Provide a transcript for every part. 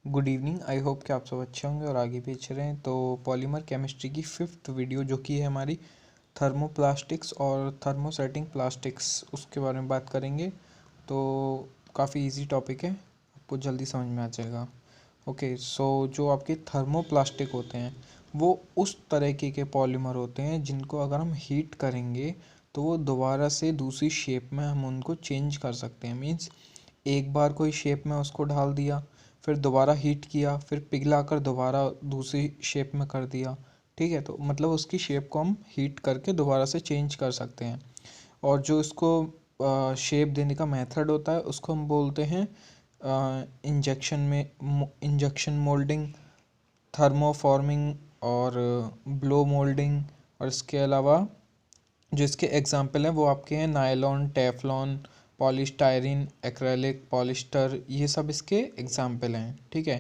Good evening. I hope कि आप सब अच्छे होंगे और आगे भी अच्छे रहें। तो पॉलीमर केमिस्ट्री की 5th वीडियो जो कि है हमारी थर्मोप्लास्टिक्स और थर्मोसेटिंग प्लास्टिक्स, उसके बारे में बात करेंगे। तो काफ़ी इजी टॉपिक है, आपको जल्दी समझ में आ जाएगा। ओके, सो जो आपके थर्मोप्लास्टिक होते हैं वो उस तरीके के पॉलीमर होते हैं जिनको अगर हम हीट करेंगे तो वो दोबारा से दूसरी शेप में हम उनको चेंज कर सकते हैं। मीन्स एक बार कोई शेप में उसको ढाल दिया, फिर दोबारा हीट किया, फिर पिघला कर दोबारा दूसरी शेप में कर दिया। ठीक है, तो मतलब उसकी शेप को हम हीट करके दोबारा से चेंज कर सकते हैं। और जो इसको शेप देने का मेथड होता है उसको हम बोलते हैं इंजेक्शन मोल्डिंग, थर्मोफॉर्मिंग और ब्लो मोल्डिंग। और इसके अलावा जो इसके एग्जाम्पल हैं वो आपके हैं nylon, Teflon, polystyrene, acrylic, polyester, ये सब इसके एग्जाम्पल हैं। ठीक है,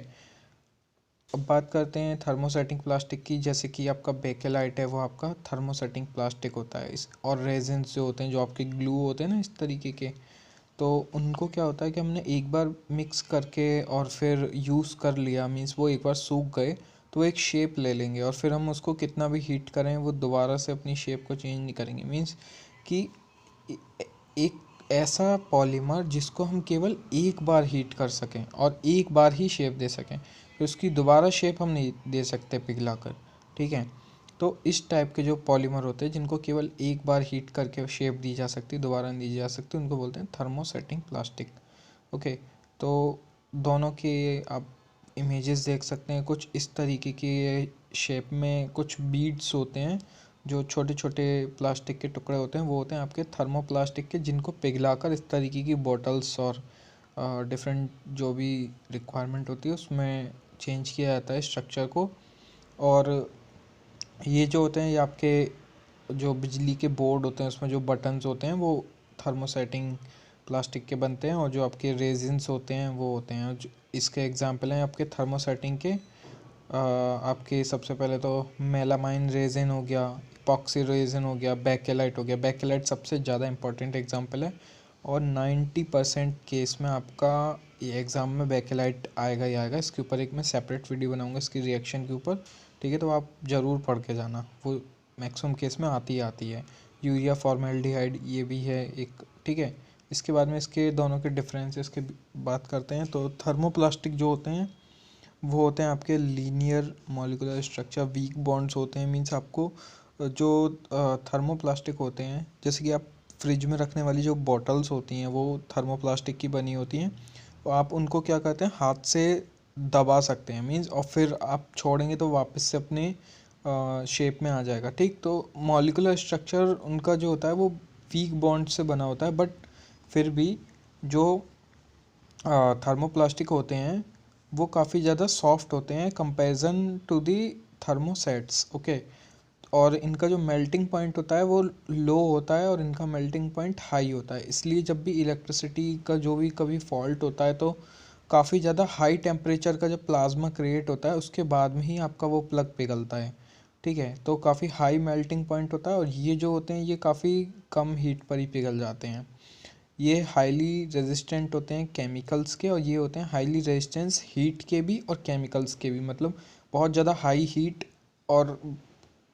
अब बात करते हैं थर्मोसेटिंग प्लास्टिक की। जैसे कि आपका बेकेलाइट है, वो आपका थर्मोसेटिंग प्लास्टिक होता है। इस और रेजिन्स जो होते हैं, जो आपके ग्लू होते हैं ना इस तरीके के, तो उनको क्या होता है कि हमने एक बार मिक्स करके और फिर यूज़ कर लिया, मीन्स वो एक बार सूख गए तो एक शेप ले लेंगे और फिर हम उसको कितना भी हीट करें वो दोबारा से अपनी शेप को चेंज नहीं करेंगे। मीन्स कि एक ऐसा पॉलीमर जिसको हम केवल एक बार हीट कर सकें और एक बार ही शेप दे सकें, फिर उसकी दोबारा शेप हम नहीं दे सकते पिघला कर। ठीक है, तो इस टाइप के जो पॉलीमर होते हैं जिनको केवल एक बार हीट करके शेप दी जा सकती, दोबारा नहीं दी जा सकती, उनको बोलते हैं थर्मोसेटिंग प्लास्टिक। ओके, तो दोनों के आप इमेजेस देख सकते हैं। कुछ इस तरीके के शेप में कुछ बीड्स होते हैं, जो छोटे छोटे प्लास्टिक के टुकड़े होते हैं, वो होते हैं आपके थर्मोप्लास्टिक के, जिनको पिघलाकर इस तरीके की बॉटल्स और डिफरेंट जो भी रिक्वायरमेंट होती है उसमें चेंज किया जाता है स्ट्रक्चर को। और ये जो होते हैं ये आपके जो बिजली के बोर्ड होते हैं उसमें जो बटन्स होते हैं वो थर्मोसेटिंग प्लास्टिक के बनते हैं। और जो आपके रेजिन्स होते हैं वो होते हैं, इसके एग्जांपल हैं आपके थर्मोसेटिंग के। आपके सबसे पहले तो मेलामाइन रेजिन हो गया, इपॉक्सी रेजिन हो गया, बेकेलाइट हो गया। बेकेलाइट सबसे ज़्यादा इंपॉर्टेंट एग्जांपल है और 90% केस में आपका ये एग्ज़ाम में बेकेलाइट आएगा ही आएगा। इसके ऊपर एक मैं सेपरेट वीडियो बनाऊंगा इसकी रिएक्शन के ऊपर। ठीक है, तो आप ज़रूर पढ़ के जाना, वो मैक्सिमम केस में आती ही आती है। यूरिया फॉर्मेल्डिहाइड ये भी है एक। ठीक है, इसके बाद में इसके दोनों के डिफरेंसेस की बात करते हैं। तो थर्मोप्लास्टिक जो होते हैं वो होते हैं आपके linear molecular structure, weak bonds होते हैं। मीन्स आपको जो थर्मोप्लास्टिक होते हैं, जैसे कि आप फ्रिज में रखने वाली जो बॉटल्स होती हैं वो थर्मोप्लास्टिक की बनी होती हैं। तो आप उनको क्या करते हैं, हाथ से दबा सकते हैं। मीन्स और फिर आप छोड़ेंगे तो वापस से अपने शेप में आ जाएगा। ठीक, तो मॉलिकुलर स्ट्रक्चर उनका जो होता है वो वीक बॉन्ड से बना होता है, बट फिर भी जो थर्मोप्लास्टिक होते हैं वो काफ़ी ज़्यादा सॉफ्ट होते हैं कंपैरिजन टू दी थर्मोसेट्स। ओके, और इनका जो मेल्टिंग पॉइंट होता है वो लो होता है और इनका मेल्टिंग पॉइंट हाई होता है। इसलिए जब भी इलेक्ट्रिसिटी का जो भी कभी फॉल्ट होता है तो काफ़ी ज़्यादा हाई टेम्परेचर का जब प्लाज्मा क्रिएट होता है उसके बाद में ही आपका वो प्लग पिघलता है। ठीक है, तो काफ़ी हाई मेल्टिंग पॉइंट होता है और ये जो होते हैं ये काफ़ी कम हीट पर ही पिघल जाते हैं। ये हाईली रेजिस्टेंट होते हैं केमिकल्स के, और ये होते हैं हाईली रेजिस्टेंस हीट के भी और केमिकल्स के भी। मतलब बहुत ज़्यादा हाई हीट और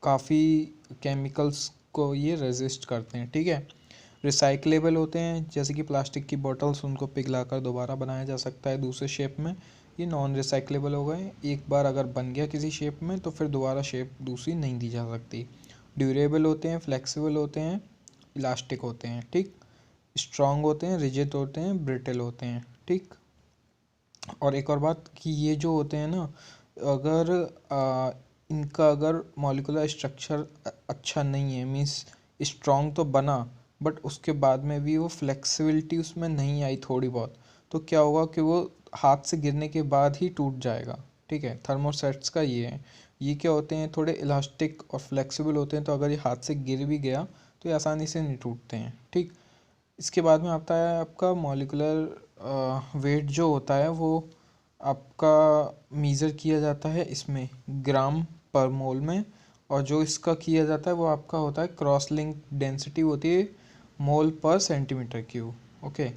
काफ़ी केमिकल्स को ये रेजिस्ट करते हैं। ठीक है, रिसाइक्लेबल होते हैं, जैसे कि प्लास्टिक की बॉटल्स, उनको पिघलाकर दोबारा बनाया जा सकता है दूसरे शेप में। ये नॉन रिसाइक्लेबल हो गए, एक बार अगर बन गया किसी शेप में तो फिर दोबारा शेप दूसरी नहीं दी जा सकती। ड्यूरेबल होते हैं, फ्लेक्सिबल होते हैं, इलास्टिक होते हैं। ठीक, स्ट्रॉन्ग होते हैं, रिजिड होते हैं, ब्रिटल होते हैं। ठीक, और एक और बात कि ये जो होते हैं ना, अगर इनका अगर मॉलिकुलर स्ट्रक्चर अच्छा नहीं है, मीन्स स्ट्रॉन्ग तो बना बट उसके बाद में भी वो फ्लेक्सिबिलिटी उसमें नहीं आई थोड़ी बहुत, तो क्या होगा कि वो हाथ से गिरने के बाद ही टूट जाएगा। ठीक है, थर्मोसेट्स का ये है। ये क्या होते हैं, थोड़े इलास्टिक और फ्लेक्सिबल होते हैं, तो अगर ये हाथ से गिर भी गया तो ये आसानी से नहीं टूटते हैं। ठीक, इसके बाद में आता है आपका मॉलिकुलर वेट जो होता है वो आपका मीज़र किया जाता है इसमें ग्राम पर मोल में। और जो इसका किया जाता है वो आपका होता है क्रॉस लिंक डेंसिटी होती है मोल पर सेंटीमीटर क्यूब। ओके,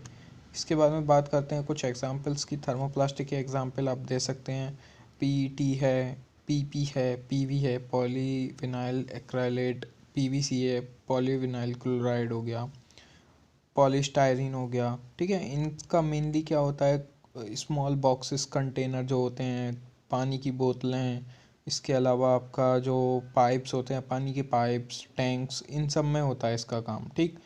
इसके बाद में बात करते हैं कुछ एग्जांपल्स की। थर्मोप्लास्टिक के एग्जांपल आप दे सकते हैं, पीईटी है, पीपी है, पीवी है, पॉलीविनाइल एक्राइलेट, पीवीसी है, पॉलीविनाइल क्लोराइड हो गया, पॉलीस्टायरीन हो गया। ठीक है, इनका मेनली क्या होता है, स्मॉल बॉक्सेस कंटेनर जो होते हैं, पानी की बोतलें, इसके अलावा आपका जो पाइप्स होते हैं, पानी के पाइप्स, टैंक्स, इन सब में होता है इसका काम। ठीक,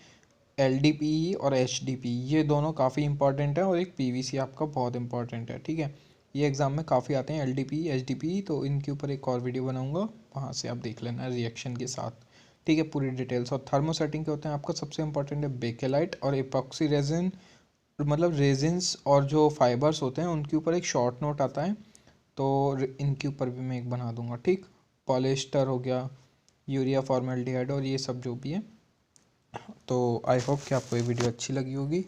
एलडीपी और एचडीपी ये दोनों काफ़ी इंपॉर्टेंट है, और एक पीवीसी आपका बहुत इंपॉर्टेंट है। ठीक है, ये एग्ज़ाम में काफ़ी आते हैं एलडीपी एचडीपी, तो इनके ऊपर एक और वीडियो बनाऊंगा, वहाँ से आप देख लेना रिएक्शन के साथ। ठीक है, पूरी डिटेल्स। और थर्मोसेटिंग के होते हैं आपका सबसे इंपॉर्टेंट है बेकेलाइट और एपॉक्सी रेजिन, मतलब रेजिन्स और जो फाइबर्स होते हैं उनके ऊपर एक शॉर्ट नोट आता है, तो इनके ऊपर भी मैं एक बना दूंगा। ठीक, पॉलिएस्टर हो गया, यूरिया फॉर्मेल्डिहाइड, और ये सब जो भी है। तो आई होप कि आपको ये वीडियो अच्छी लगी होगी।